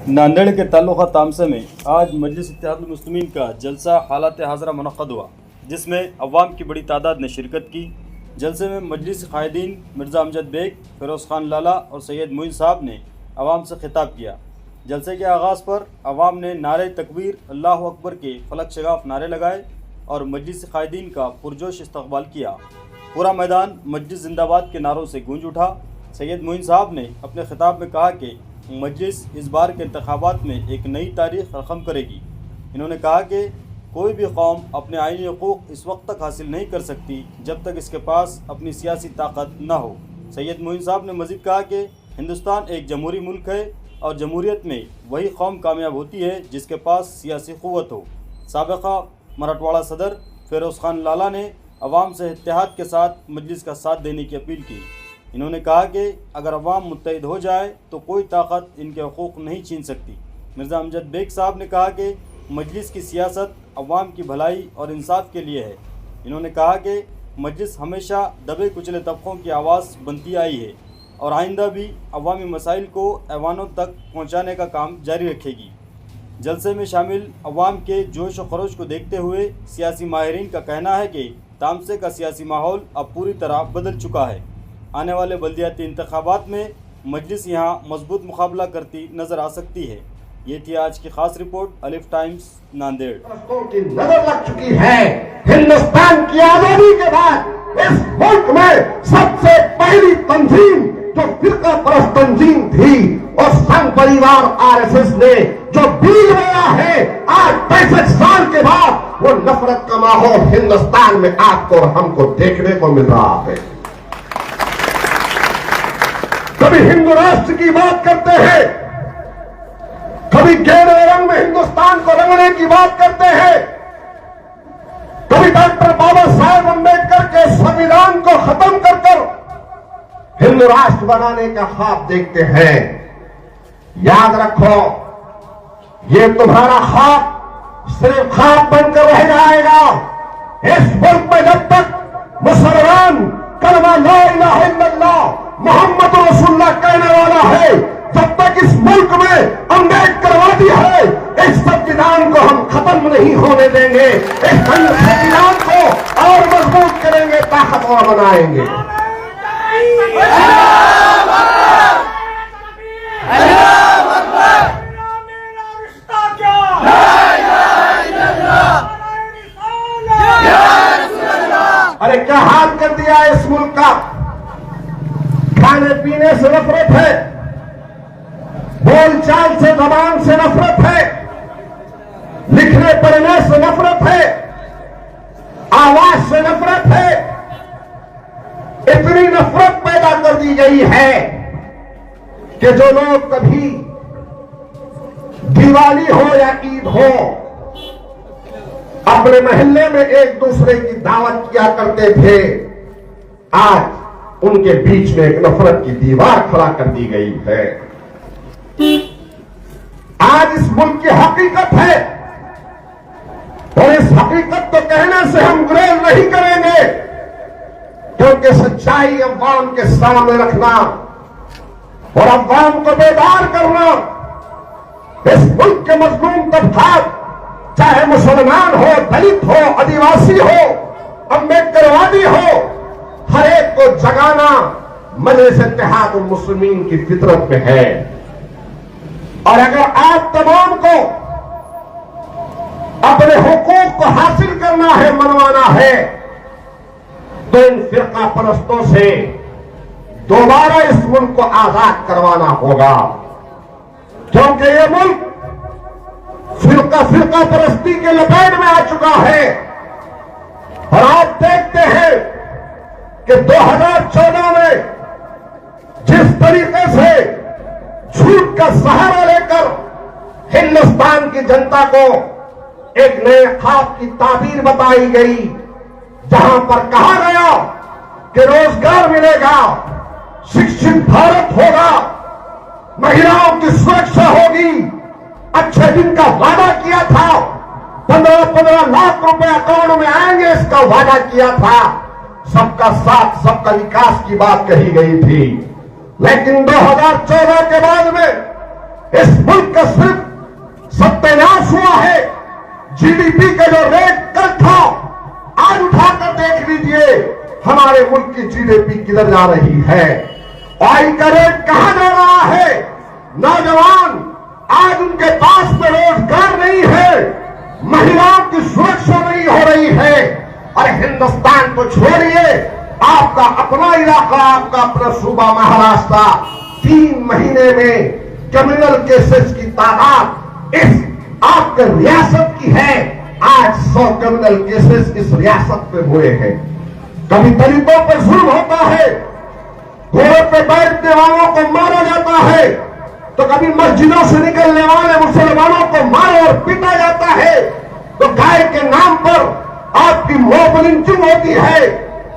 नांदेड़ के तालुका तामसा में आज मजलिस इत्तेहादुल मुस्लिमीन का जलसा हालात हाज़रा मुनक़्क़द हुआ, जिसमें अवाम की बड़ी तादाद ने शिरकत की। जलसे में मजलिस क़ायदीन मिर्ज़ा अमजद बेग, फ़िरोज़ ख़ान लाला और सैयद मोइन साहब ने अवाम से ख़िताब किया। जलसे के आगाज़ पर अवाम ने नारे तकबीर, अल्लाहु अकबर के फलक शगाफ नारे लगाए और मजलिस क़ायदीन का पुरजोश इस्तक़बाल किया। पूरा मैदान मजलिस जिंदाबाद के नारों से गूंज उठा। सैयद मोइन साहब ने अपने ख़िताब में कहा कि मजलिस इस बार के इंतखाबात में एक नई तारीख़ रक़म करेगी। इन्होंने कहा कि कोई भी कौम अपने आईनी हकूक़ इस वक्त तक हासिल नहीं कर सकती जब तक इसके पास अपनी सियासी ताकत न हो। सैयद मोइन साहब ने मज़ीद कहा कि हिंदुस्तान एक जमहूरी मुल्क है और जमहूरियत में वही कौम कामयाब होती है जिसके पास सियासी क़ुव्वत हो। साबिक़ा मराठवाड़ा सदर फ़िरोज़ ख़ान लाला ने अवाम से इत्तेहाद के साथ मजलिस का साथ देने की अपील की। इन्होंने कहा कि अगर अवाम मुत्तहिद हो जाए तो कोई ताकत इनके हकूक़ नहीं छीन सकती। मिर्ज़ा अमजद बेग साहब ने कहा कि मजलिस की सियासत अवाम की भलाई और इंसाफ के लिए है। इन्होंने कहा कि मजलिस हमेशा दबे कुचले तबक़ों की आवाज़ बनती आई है और आइंदा भी अवामी मसाइल को ऐवानों तक पहुँचाने का काम जारी रखेगी। जलसे में शामिल अवाम के जोश व खरोश को देखते हुए सियासी माहिरीन का कहना है कि तामसे का सियासी माहौल अब पूरी तरह बदल चुका है। आने वाले बल्दियाती इंतखाबात में मजलिस यहाँ मजबूत मुकाबला करती नज़र आ सकती है। ये थी आज की खास रिपोर्ट अलिफ टाइम्स नांदेड़। की नजर लग चुकी है। हिंदुस्तान की आजादी के बाद इस मुल्क में सबसे पहली तंजीम जो फिरका परस्त तंजीम थी और संघ परिवार आरएसएस ने जो बीज बोया है, आज 65 साल के बाद वो नफरत का माहौल हिंदुस्तान में आपको और हमको देखने को मिल रहा है। कभी हिंदू राष्ट्र की बात करते हैं, कभी गहरे रंग में हिंदुस्तान को रंगने की बात करते हैं, कभी डॉक्टर बाबा साहेब अम्बेडकर के संविधान को खत्म कर हिंदू राष्ट्र बनाने का ख्वाब देखते हैं। याद रखो, ये तुम्हारा ख्वाब सिर्फ ख्वाब बनकर रह जाएगा। इस मुल्क में जब तक मुसलमान कलमा ला इलाहा इल्लल्लाह मोहम्मद रसूलुल्लाह कहने वाला है, जब तक इस मुल्क में अम्बेडकरवादी है, इस संविधान को हम खत्म नहीं होने देंगे। इस संविधान को और मजबूत करेंगे, ताकतवर बनाएंगे। अरे क्या हाल कर दिया इस मुल्क का। खाने पीने से नफरत है, बोलचाल से जबान से नफरत है, लिखने पढ़ने से नफरत है, आवाज से नफरत है। इतनी नफरत पैदा कर दी गई है कि जो लोग कभी दिवाली हो या ईद हो अपने मोहल्ले में एक दूसरे की दावत किया करते थे, आज उनके बीच में एक नफरत की दीवार खड़ा कर दी गई है। आज इस मुल्क की हकीकत है और इस हकीकत को कहने से हम गुरेज नहीं करेंगे, क्योंकि सच्चाई अवाम के सामने रखना और अवाम को बेदार करना, इस मुल्क के मजलूम तबकात चाहे मुसलमान हो, दलित हो, आदिवासी हो, अम्बेडकरवादी हो, हर एक को जगाना मजलिस इत्तेहादुल मुस्लिमीन की फितरत में है। और अगर आप तमाम को अपने हुकूक को हासिल करना है, मनवाना है, तो इन फिरका परस्तों से दोबारा इस मुल्क को आजाद करवाना होगा, क्योंकि ये मुल्क फिरका परस्ती के लपेट में आ चुका है। और आप देखते हैं कि 2014 में जिस तरीके से झूठ का सहारा लेकर हिंदुस्तान की जनता को एक नए ख्वाब की ताबीर बताई गई, जहां पर कहा गया कि रोजगार मिलेगा, शिक्षित भारत होगा, महिलाओं की सुरक्षा होगी, अच्छे दिन का वादा किया था, 15-15 लाख रुपए अकाउंट में आएंगे, इसका वादा किया था, सबका साथ सबका विकास की बात कही गई थी। लेकिन 2014 के बाद में اس ملک کا صرف ستیاس ہوا ہے. جی ڈی پی کا جو ریٹ کل تھا آج اٹھا کر دیکھ لیجئے ہمارے ملک کی جی ڈی پی کدھر جا رہی ہے. آئل کا ریٹ کہاں جا رہا ہے. نوجوان آج ان کے پاس میں روزگار نہیں ہے, مہیلاؤں کی سرکشا نہیں ہو رہی ہے. اور ہندوستان کو چھوڑیے, آپ کا اپنا علاقہ, آپ کا اپنا صوبہ مہاراشٹر 3 مہینے میں کرمنل کیسز کی تعداد اس آپ کے ریاست کی ہے. آج 100 کرمنل کیسز اس ریاست میں ہوئے ہیں. کبھی دلتوں پر ظلم ہوتا ہے, گھوڑے پہ بیٹھنے والوں کو مارا جاتا ہے, تو کبھی مسجدوں سے نکلنے والے مسلمانوں کو مارا اور پیٹا جاتا ہے, تو گائے کے نام پر آپ کی موب لنچنگ ہوتی ہے,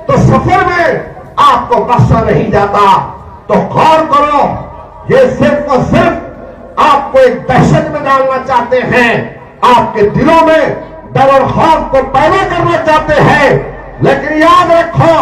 تو سفر میں آپ کو بخشا نہیں جاتا. تو غور کرو, یہ صرف اور صرف آپ کو ایک دہشت میں ڈالنا چاہتے ہیں, آپ کے دلوں میں ڈر اور خوف کو پیدا کرنا چاہتے ہیں. لیکن یاد رکھو,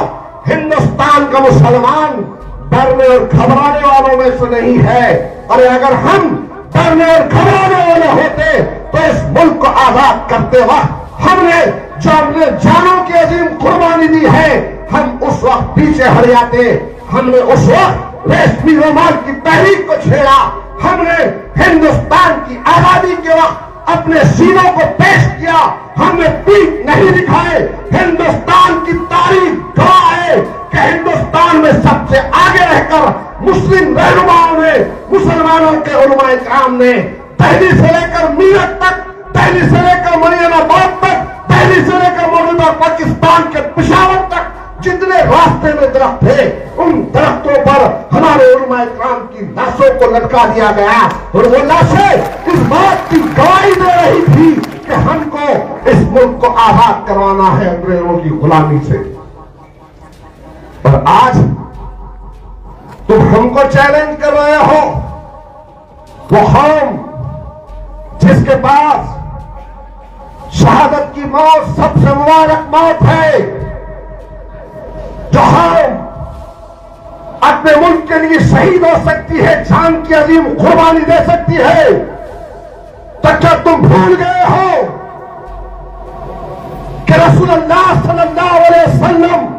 ہندوستان کا مسلمان ڈرنے اور گھبرانے والوں میں سے نہیں ہے. اور اگر ہم ڈرنے اور گھبرانے والے ہوتے تو اس ملک کو آزاد کرتے وقت ہم نے جو اپنے جانوں کی عظیم قربانی دی ہے, ہم اس وقت پیچھے ہٹ جاتے. ہم نے اس وقت ریشمی رومال کی تحریک کو چھیڑا, ہم نے ہندوستان کی آزادی کے وقت اپنے سینوں کو پیش کیا, ہم نے پیٹھ نہیں دکھائے. ہندوستان کی تاریخ گواہ ہے کہ ہندوستان میں سب سے آگے رہ کر مسلم رہنماؤں نے, مسلمانوں کے علماء کرام نے دہلی سے لے کر میرٹھ تک, دہلی سے لے کر مریم آباد تک, دہلی سے لے کر موجودہ پاکستان کے پشاور تک جتنے راستے میں درخت تھے, ان درختوں پر ہمارے علماء کرام کی لاشوں کو لٹکا دیا گیا. اور وہ لاشیں اس بات کی گواہی دے رہی تھی کہ ہم کو اس ملک کو آزاد کروانا ہے انگریزوں کی غلامی سے. اور آج تم ہم کو چیلنج کر رہے ہو, وہ قوم جس کے پاس شہادت کی موت سب سے مبارک موت ہے, جو قوم اپنے ملک کے لیے شہید ہو سکتی ہے, جان کی عظیم قربانی دے سکتی ہے, تو کیا تم بھول گئے ہو کہ رسول اللہ صلی اللہ علیہ وسلم